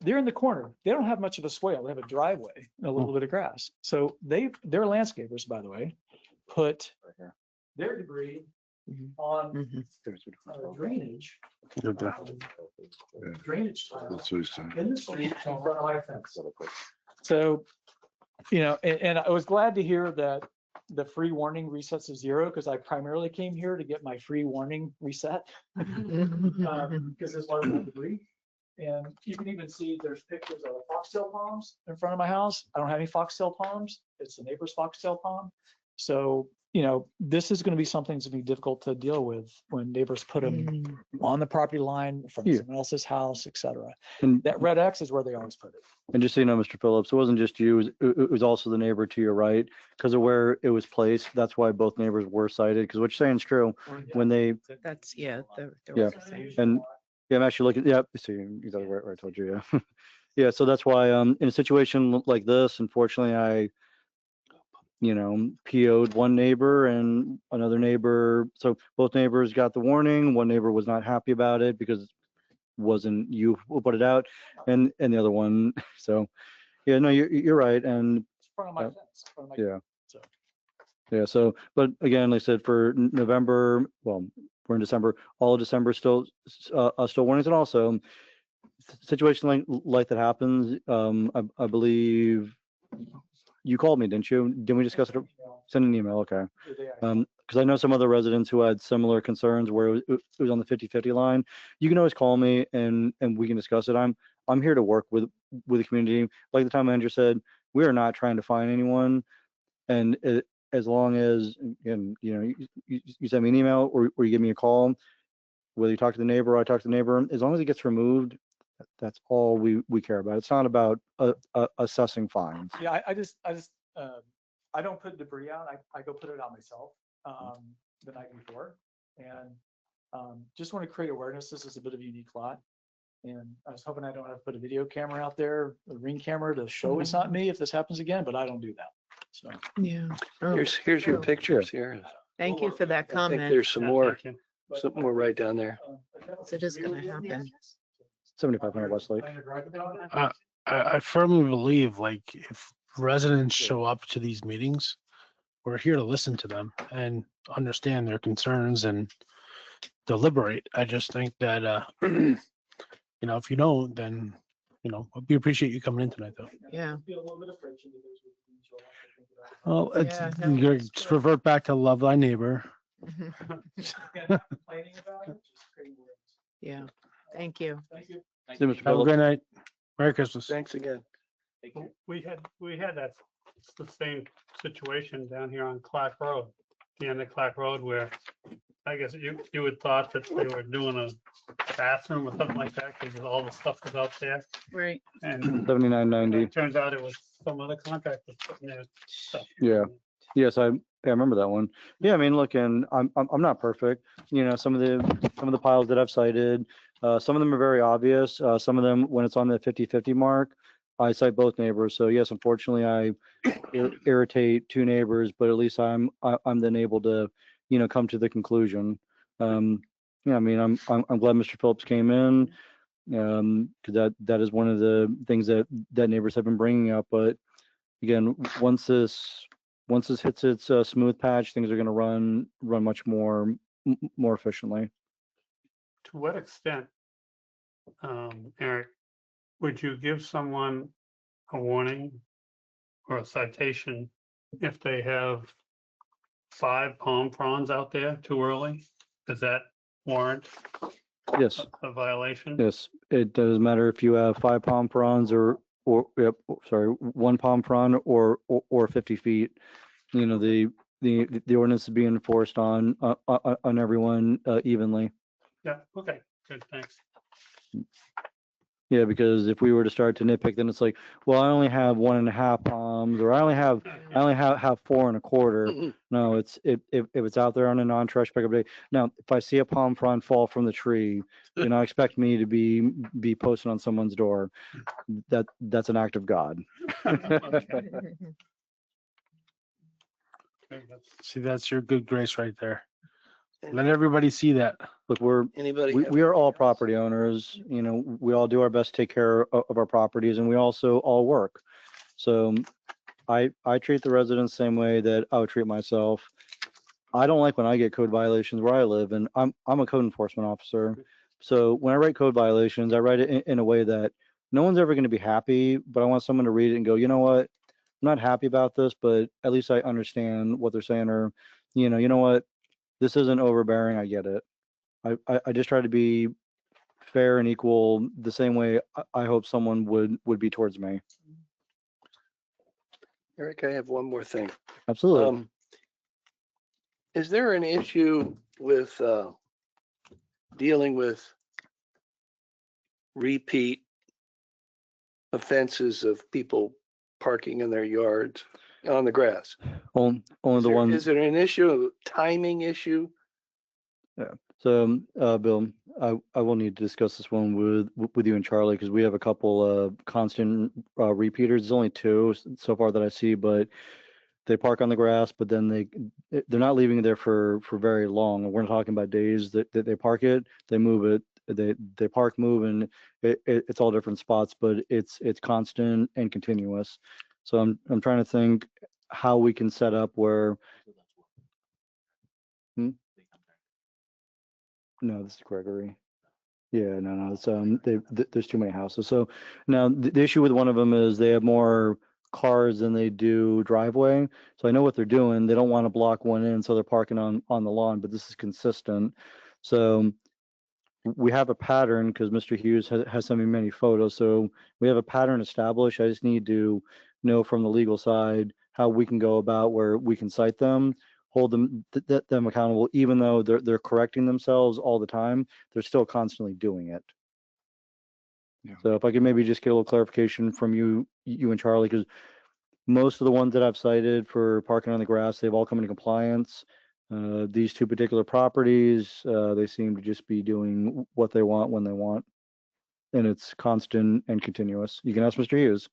they're in the corner. They don't have much of a swale. They have a driveway and a little bit of grass. So they're landscapers, by the way, put their debris on drainage. Drainage tile That's what he's saying. in the street in front of my fence. So, and I was glad to hear that the free warning resets to 0 because I primarily came here to get my free warning reset because there's a lot of debris. And you can even see there's pictures of foxtail palms in front of my house. I don't have any foxtail palms. It's the neighbor's foxtail palm. So, this is going to be something that's going to be difficult to deal with when neighbors put them on the property line from someone else's house, et cetera. And That red X is where they always put it. And just so you know, Mr. Phillips, it wasn't just you, it was also the neighbor to your right, because of where it was placed. That's why both neighbors were cited, because what you're saying is true. When they, That's, yeah. Yeah. and yeah, I'm actually looking, yeah, see, exactly where I told you, yeah. Yeah, so that's why, in a situation like this, unfortunately, I PO'd one neighbor and another neighbor. So both neighbors got the warning. One neighbor was not happy about it because it wasn't you who put it out, and the other one. So, yeah, no, you're right. And It's in front of my fence. in front of my- yeah, So. yeah. So, but again, like I said, for November, well, we're in December. All of December still warnings, and also situation like that happens. I believe you called me, didn't you? Didn't we discuss it? Send an email, okay. Because I know some other residents who had similar concerns where it was on the 50-50 line. You can always call me and we can discuss it. I'm here to work with the community. Like the town manager said, we are not trying to find anyone. And as long as, you send me an email or you give me a call, whether you talk to the neighbor or I talk to the neighbor, as long as it gets removed, that's all we care about. It's not about assessing fines. Yeah, I don't put debris out. I go put it out myself the night before. And just want to create awareness. This is a bit of a unique lot. And I was hoping I don't have to put a video camera out there, a ring camera to show it's not me if this happens again, but I don't do that. So. Yeah. Oh, Here's your true. pictures here. Thank you for that I think comment. there's some more Thank you. right down there. So it is gonna happen. 7500 Westlake. I firmly believe, like, if residents show up to these meetings, we're here to listen to them and understand their concerns and deliberate. I just think that, you know, if you don't, then, you know, we appreciate you coming in tonight, though. Yeah. Oh, it's, Yeah, no, you're it's just good. revert back to love thy neighbor. Mhm. Complaining about it, just creating words. Yeah, thank you. Thank you. See you, Mr. Have a Phillips. great night. Merry Christmas. Thanks again. We had that, the same situation down here on Clark Road, the end of Clark Road where I guess you had thought that they were doing a bathroom or something like that because all the stuff was out there. Right. And 7990. it turns out it was some other contractor putting their stuff. Yeah. Yes, I remember that one. Yeah, I mean, look, and I'm not perfect. You know, some of the piles that I've cited, some of them are very obvious. Some of them, when it's on the 50-50 mark, I cite both neighbors. So yes, unfortunately, I irritate two neighbors, but at least I'm then able to, you know, come to the conclusion. Yeah, I mean, I'm glad Mr. Phillips came in, because that is one of the things that neighbors have been bringing up. But again, once this hits its smooth patch, things are going to run much more efficiently. To what extent, Eric, would you give someone a warning or a citation if they have 5 palm fronds out there too early? Does that warrant Yes, a violation? yes. It doesn't matter if you have 5 palm fronds or yep, sorry, 1 palm frond or 50 feet. You know, the ordinance is being enforced on everyone evenly. Yeah, okay, good, thanks. Yeah, because if we were to start to nitpick, then it's like, well, I only have 1.5 palms, or I only have 4 1/4. No, it's if it's out there on a non-trash pickup day. Now, if I see a palm frond fall from the tree, you know, expect me to be posted on someone's door. That's an act of God. Okay, that's- See, that's your good grace right there. Let everybody see that. Look, Anybody? have we are all anything else? property owners. You know, we all do our best to take care of our properties, and we also all work. So I treat the residents the same way that I would treat myself. I don't like when I get code violations where I live, and I'm a code enforcement officer. So when I write code violations, I write it in a way that no one's ever going to be happy, but I want someone to read it and go, you know what? I'm not happy about this, but at least I understand what they're saying, or, you know what? This isn't overbearing. I get it. I just try to be fair and equal the same way I hope someone would be towards me. Eric, I have one more thing. Absolutely. Is there an issue with dealing with repeat offenses of people parking in their yards on the grass? Only Is the there- ones. Is there an issue, a timing issue? So, Bill, I will need to discuss this one with you and Charlie, because we have a couple constant repeaters. There's only 2 so far that I see, but they park on the grass, but then they're not leaving it there for very long. We're not talking about days that they park it, they move it, they park, move, and it's all different spots, but it's constant and continuous. So I'm trying to think how we can set up where. No, this is Gregory. Yeah, no, it's there's too many houses. So now the issue with one of them is they have more cars than they do driveway. So I know what they're doing. They don't want to block one in, so they're parking on the lawn, but this is consistent. So we have a pattern, because Mr. Hughes has sent me many photos. So we have a pattern established. I just need to know from the legal side how we can go about where we can cite them, hold them accountable, even though they're correcting themselves all the time, they're still constantly doing it. Yeah. So if I could maybe just get a little clarification from you and Charlie, because most of the ones that I've cited for parking on the grass, they've all come into compliance. These 2 particular properties, they seem to just be doing what they want when they want, and it's constant and continuous. You can ask Mr. Hughes.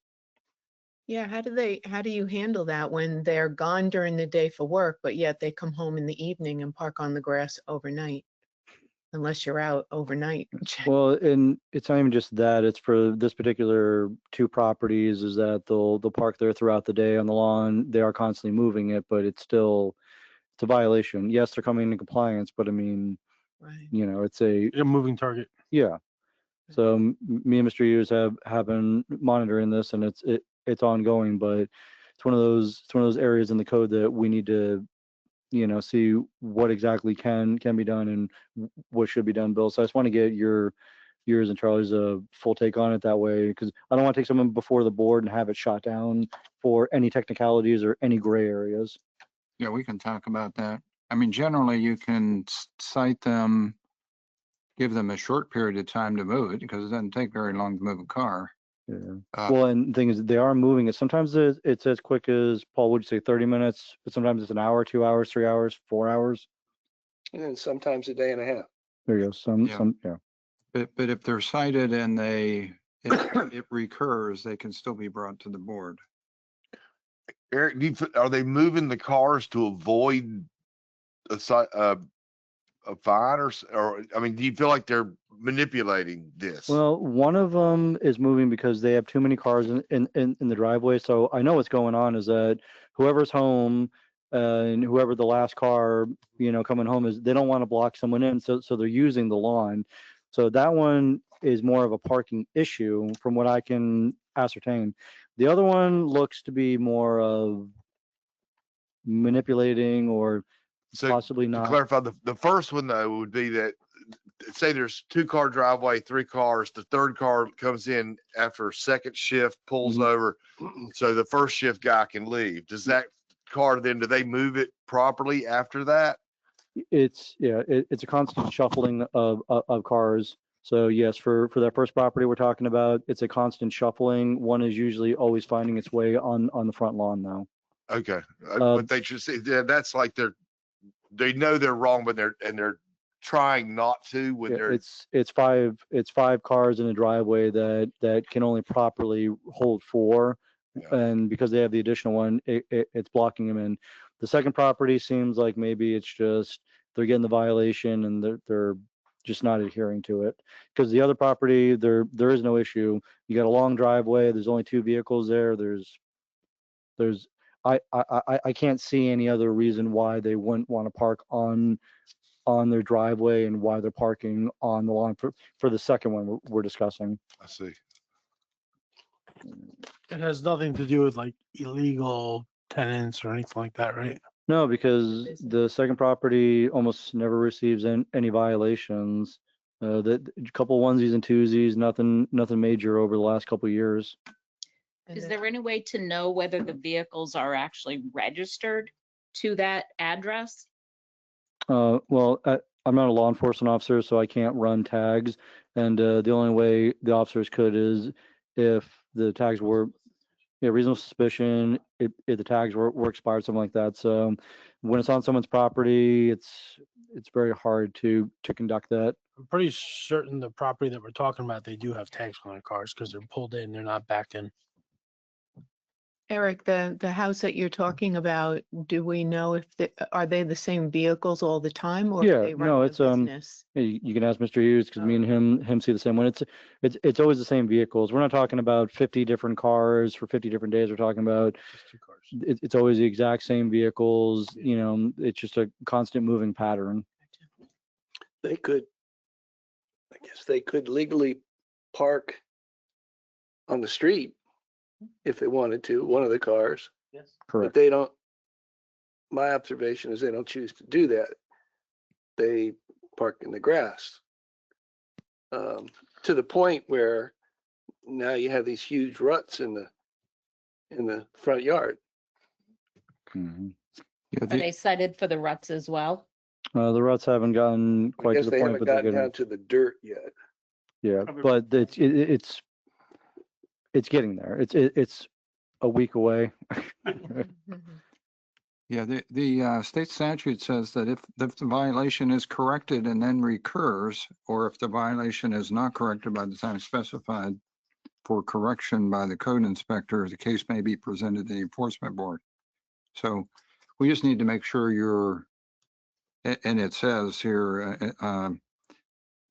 Yeah, how do you handle that when they're gone during the day for work, but yet they come home in the evening and park on the grass overnight? unless you're out overnight. Well, and it's not even just that, it's for this particular two properties is that they'll park there throughout the day on the lawn. They are constantly moving it, but it's a violation. Yes, they're coming into compliance, but I mean, Right. you know, it's a, A moving target. yeah. So me and Mr. Hughes have been monitoring this and it's ongoing, but it's one of those areas in the code that we need to, you know, see what exactly can be done and what should be done, Bill. So I just want to get yours and Charlie's full take on it that way, because I don't want to take someone before the board and have it shot down for any technicalities or any gray areas. Yeah, we can talk about that. I mean, generally you can cite them, give them a short period of time to move it because it doesn't take very long to move a car. Yeah. Well, and the thing is, they are moving it. Sometimes it's as quick as, Paul, would you say 30 minutes? But sometimes it's an hour, 2 hours, 3 hours, 4 hours. And then sometimes a day and a half. There you go. Yeah. Yeah. But if they're cited and it recurs, they can still be brought to the board. Eric, are they moving the cars to avoid a fine or, I mean, do you feel like they're manipulating this? Well, one of them is moving because they have too many cars in the driveway. So I know what's going on is that whoever's home and whoever the last car, you know, coming home is, they don't want to block someone in. So they're using the lawn. So that one is more of a parking issue from what I can ascertain. The other one looks to be more of manipulating or So possibly to not. clarify, the first one though would be that, say there's 2-car driveway, 3 cars, the third car comes in after second shift, pulls Mhm. over, so the first shift guy can leave. Does that car then, do they move it properly after that? It's a constant shuffling of cars. So yes, for that first property we're talking about, it's a constant shuffling. One is usually always finding its way on the front lawn now. Okay, but they should see, yeah, that's like they know they're wrong, but they're trying not to when Yeah, they're. it's five cars in a driveway that can only properly hold 4. Yeah. And because they have the additional one, it's blocking them in. The second property seems like maybe it's just they're getting the violation and they're just not adhering to it. Because the other property, there is no issue. You got a long driveway. There's only 2 vehicles there. I can't see any other reason why they wouldn't want to park on their driveway and why they're parking on the lawn for the second one we're discussing. I see. It has nothing to do with like illegal tenants or anything like that, right? No, because the second property almost never receives any violations. A couple onesies and twosies, nothing major over the last couple years. And Is then- there any way to know whether the vehicles are actually registered to that address? Well, I'm not a law enforcement officer, so I can't run tags. And the only way the officers could is if the tags were, reasonable suspicion, if the tags were expired, something like that. So when it's on someone's property, it's very hard to conduct that. I'm pretty certain the property that we're talking about, they do have tags on their cars because they're pulled in, they're not backed in. Eric, the house that you're talking about, do we know if are they the same vehicles all the time or Yeah, are they no, running a it's, business? You can ask Mr. Hughes because me and him see the same one. It's always the same vehicles. We're not talking about 50 different cars for 50 different days. We're talking about Just 2 cars. it's always the exact same vehicles. You know, it's just a constant moving pattern. I guess they could legally park on the street if they wanted to, one of the cars, Yes. but Correct. they don't. My observation is they don't choose to do that. They park in the grass. To the point where now you have these huge ruts in the front yard. Mhm. Yeah, Are they cited for the ruts as well? The ruts haven't gotten I quite to guess the they point, haven't but they're gotten getting, down to the dirt yet. yeah, Covered but it's getting there. It's a week away. Yeah, the state statute says that if the violation is corrected and then recurs, or if the violation is not corrected by the time specified for correction by the code inspector, the case may be presented to the enforcement board. So we just need to make sure and it says here,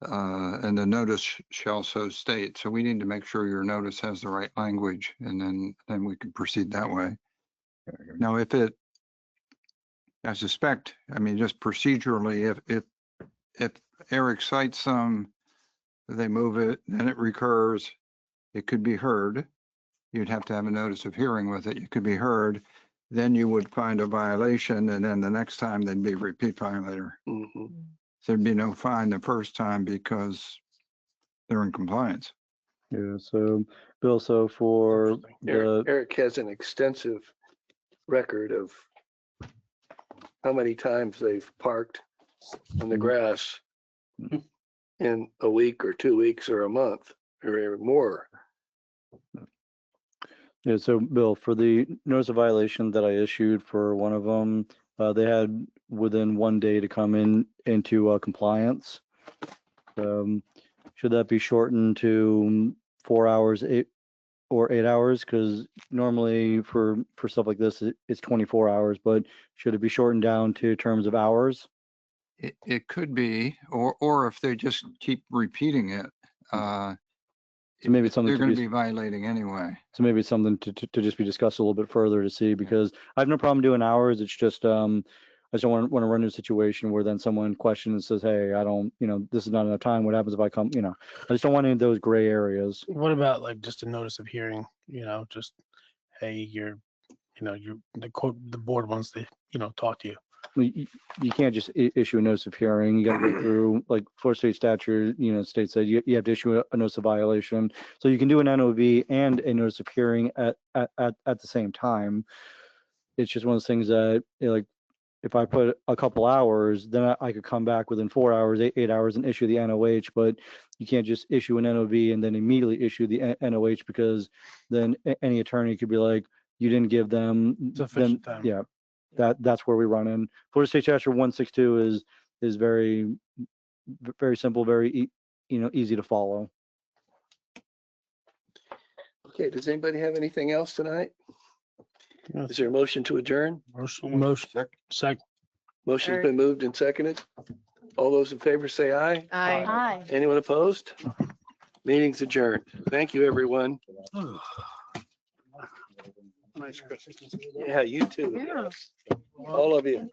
And the notice shall so state. So we need to make sure your notice has the right language and then we can proceed that way. Now, I suspect, I mean, just procedurally, if Eric cites some, they move it, then it recurs, it could be heard. You'd have to have a notice of hearing with it. It could be heard. Then you would find a violation, and then the next time there'd be a repeat violator. Mhm. There'd be no fine the first time because they're in compliance. Yeah, so Bill, so for Eric the, Eric has an extensive record of how many times they've parked on the Mhm. grass in a week or 2 weeks or a month or more. yeah, so Bill, for the notice of violation that I issued for one of them, they had within 1 day to come into compliance. Should that be shortened to 4 hours, 8 hours? Because normally for stuff like this, it's 24 hours, but should it be shortened down to terms of hours? It could be, or if they just keep repeating it, So maybe it's something they're to going to be- be violating anyway. So maybe it's something to just be discussed a little bit further to see, because I have no problem doing hours. It's just, I just don't want to run into a situation where then someone questions and says, hey, I don't, this is not enough time. What happens if I come, I just don't want any of those gray areas. What about like just a notice of hearing, just, hey, the board wants to, talk to you. You can't just issue a notice of hearing. You got to go through, like, Florida State statute, states that you have to issue a notice of violation. So you can do an NOV and a notice of hearing at the same time. It's just one of those things that, like, if I put a couple hours, then I could come back within 4 hours, 8 hours and issue the NOH, but you can't just issue an NOV and then immediately issue the NOH, because then any attorney could be like, you didn't give them, then, Sufficient time. yeah, that's where we run in. Florida State Statute 162 is very, very simple, very, easy to follow. Okay, does anybody have anything else tonight? Yes. Is there a motion to adjourn? Motion, second. Motion's been moved and seconded. All those in favor say aye. Aye. Hi. Anyone opposed? Meeting's adjourned. Thank you, everyone. Nice Christmas. Yeah, you too. Yeah. All of you.